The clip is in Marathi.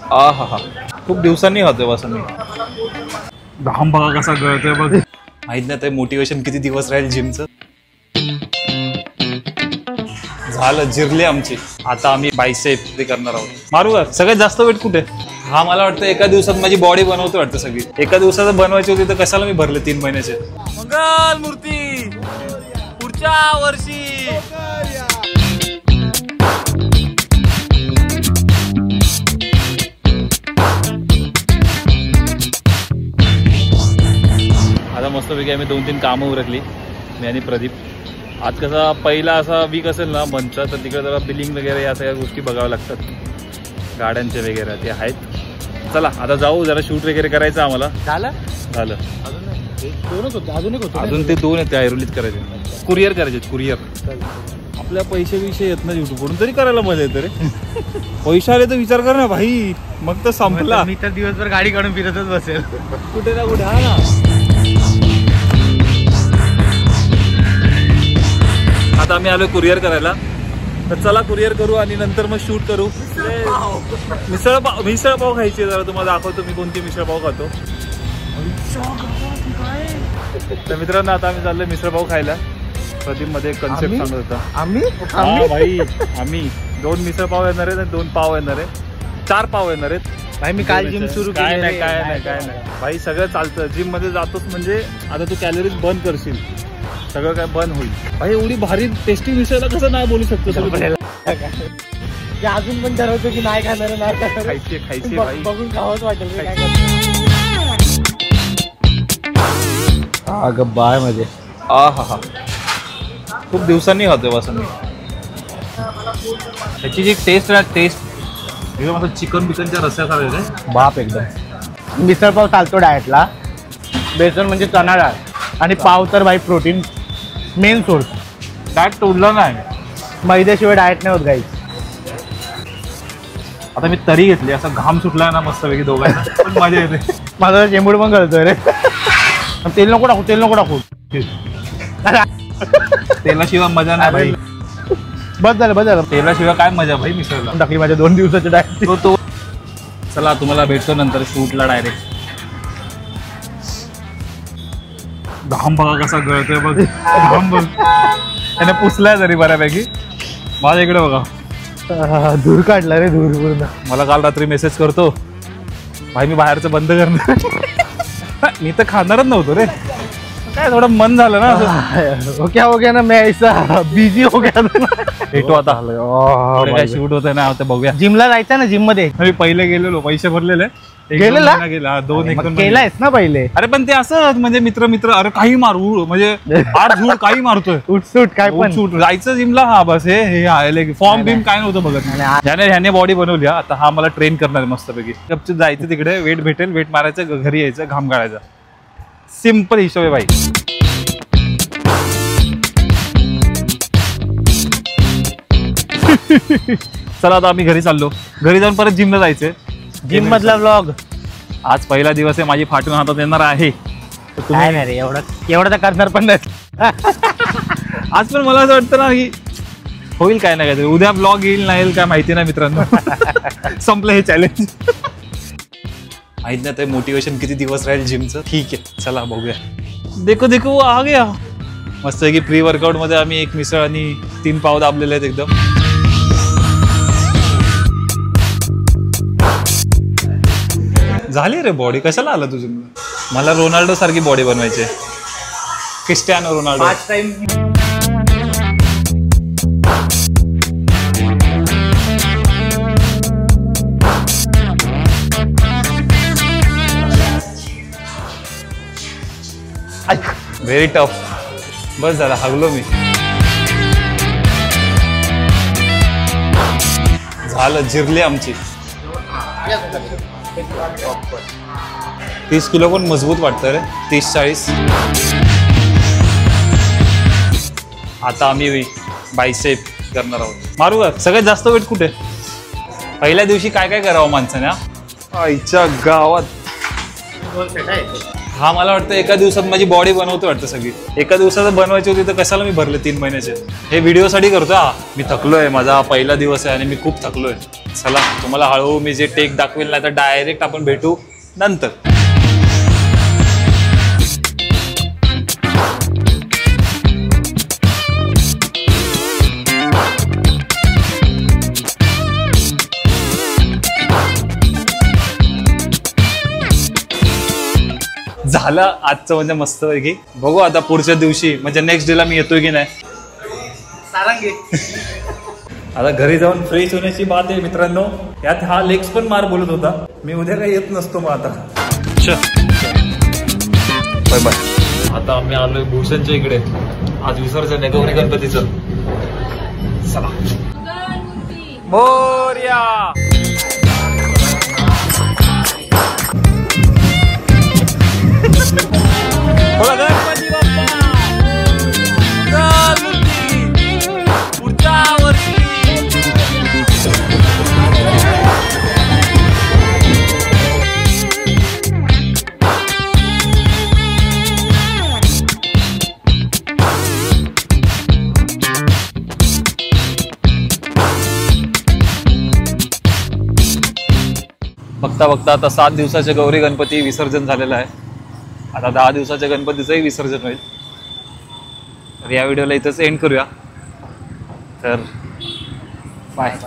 हा हा हा, खूप दिवसांनी होतोय असं मी. घाम बघा कसा गळतोय बघ. माहित नाही ते मोटिवेशन किती दिवस राहील जिमचं. झालं, जिरली आमची. आता आम्ही बायसेप ते करणार आहोत. मारू का? सगळ्यात जास्त वेट कुठे? हा, मला वाटतं एका दिवसात माझी बॉडी बनवतो वाटतं सगळी. एका दिवसात बनवायची होती तर कशाला मी भरले 3 महिन्याचे. मंगल मूर्ती पुढच्या वर्षी. आता मस्तपैकी आम्ही 2-3 कामं उरकली, मी आणि प्रदीप. आज कसा पहिला असा वीक असेल ना मंथचा, तर तिकडे जरा बिलिंग वगैरे या सगळ्या गोष्टी बघाव्या लागतात, गाड्यांचे वगैरे ते आहेत. चला आता जाऊ, जरा शूट वगैरे करायचं आम्हाला. झालं अजून ते 2 आहेत, ऐरोलीत करायचे, कुरिअर करायचे. कुरिअर आपल्या पैसे येत नाही युट्यूबवरून, तरी करायला मजा येते रे. पैसे आले तर विचार कर ना भाई, मग तर संपला. मी तर दिवसभर गाडी काढून फिरतच बसेल कुठे ना कुठे. हा ना, आता आम्ही आलोय कुरिअर करायला, तर चला कुरिअर करू आणि नंतर मग शूट करू. मिसळ पाव खायची, जरा तुम्हाला दाखवतो मी कोणती मिसळ पाव खातो. तर मित्रांनो, आता आम्ही चाललोय मिसळ पाव खायला. प्रदीप मध्ये कन्सेप्ट सांगत होता. आम्ही भाई, आम्ही 2 मिसळ पाव येणार आहेत, 2 पाव येणार आहे, 4 पाव येणार आहेत भाई. मी काल जिम सुरू केली. काय नाही भाई, सगळं चालतं. जिम मध्ये जातोच म्हणजे आता तू कॅलरीज बर्न करशील, सगळं काय बंद होईल भाई. एवढी भारी टेस्टी मिसळला कसं नाही बोलू शकतो. अजून पण ठरवतो की नाही खाणार, खायची बघून खावंच वाटेल. अगं बाय मध्ये. हा हा हा, खूप दिवसांनी होतोय असं मी. त्याची जी टेस्ट एकदम असं चिकन बिकनच्या रस्स्यासारखं बाप एकदम. मिसळ पाव चालतो डाएटला. बेसन म्हणजे चणा डाळ आणि पाव तर भाई प्रोटीन मेन सोर्स. डाएट तोडलं नाही, मैद्याशिवाय डाएट नाही होत गाईस. आता मी तरी घेतली, असा घाम सुटलाय ना मस्तपैकी दोघांना, पण मजा येते. माझा चेंबूड पण करतोय रे. तेल नको टाकू. तेलाशिवाय मजा नाही भाई. बस झालं. तेलाशिवाय काय मजा भाई मिसळला. टाकली माझ्या 2 दिवसाचे डाएट. तो चला तुम्हाला भेटतो नंतर शूटला डायरेक्ट. घाम बघा कसा गळतोय बघ. घाम बघ, त्याने पुसलाय जरी बऱ्यापैकी. माझ्या इकडे बघा, धूर काढला रे, धूर पूर्ण. मला काल रात्री मेसेज करतो, भाई मी बाहेरचं बंद करणार. मी तर खाणारच नव्हतो रे, काय थोडं मन झालं ना. हो गया ना, मैं ऐसा बिझी हो गया. भेटू आता, काय शूट होत ना, आता बघूया. जिमला जायचं ना, जिम मध्ये मी पहिले गेलेलो, पैसे भरलेले. गेला 2-1 केलायस ना पहिले. अरे पण ते असं म्हणजे मित्र अरे काही मारू, म्हणजे आठ झूड काही मारतोय, उठसूट काय पण जायचं जिमला. हा बस हे फॉर्म बिम काय नव्हतं बघत. ह्याने बॉडी बनवली. आता हा मला ट्रेन करणार मस्तपैकी. गपचूप जायचं तिकडे, वेट भेटेल, वेट मारायचं, घरी यायचं, घाम गाळायचा. सिंपल हिशोब आहे भाई. चला आता आम्ही घरी चाललो. घरी जाऊन परत जिमला जायचंय. जिम मधला व्लॉग. आज पहिला दिवस आहे, माझी फाटून हातात येणार आहे. काय नाही रे, एवढं तर करणार पण नाही. आज पण मला असं वाटतं ना की होईल काय नाही, काय उद्या ब्लॉग येईल नाही येईल काय माहिती नाही मित्रांनो. संपलं हे चॅलेंज. माहित नाही ते मोटिवेशन किती दिवस राहील जिमचं. ठीक आहे, चला बघूया. देखो आ गया. मस्त आहे की प्री वर्कआउट मध्ये आम्ही 1 मिसळ आणि 3 पाव दाबलेले आहेत एकदम. झाली रे बॉडी. कशाला आलं तुझी? मला रोनाल्डो सारखी बॉडी बनवायची. Cristiano Ronaldo. Very tough. बस झाला, हगलो मी. झालं, जिरली आमची. 30 किलो पण मजबूत वाटतं रे. 30-40. आता आम्ही बायसेप करणार आहोत. मारू का? सगळ्यात जास्त वेट कुठे? पहिल्या दिवशी काय काय करावं माणसाने? आईच्या गावात हा मला वाटतं एका दिवसात माझी बॉडी बनवतो वाटतं सगळी. एका दिवसात बनवायची होती तर कशाला मी भरले 3 महिन्याचे. हे व्हिडिओसाठी करतो. हा मी थकलोय, माझा हा पहिला दिवस आहे आणि मी खूप थकलोय. चला तुम्हाला हळूहळू मी जे टेक दाखवेल नाही तर डायरेक्ट आपण भेटू नंतर. झालं आजचं म्हणजे मस्त पैकी. बघू आता पुढच्या दिवशी म्हणजे नेक्स्ट डेला मी येतोय की नाही. आता घरी जाऊन फ्रेश होण्याची बात आहे मित्रांनो. यात हा लेग्स पण मार बोलत होता. मी उद्या काही येत नसतो मग आता. Bye bye. आता आम्ही आलोय भूषणच्या इकडे. आज विसर्जन आहे गौरी गणपतीचं. चला मोरया. बोला गणपती बाप्पा पुढच्या वर्षी. बघता बघता आता 7 दिवसाचे गौरी गणपती विसर्जन झालेलं आहे. आता 10 दिवसाच्या गणपतीचंही विसर्जन होईल. तर या व्हिडिओला इथंच एंड करूया. तर बाय.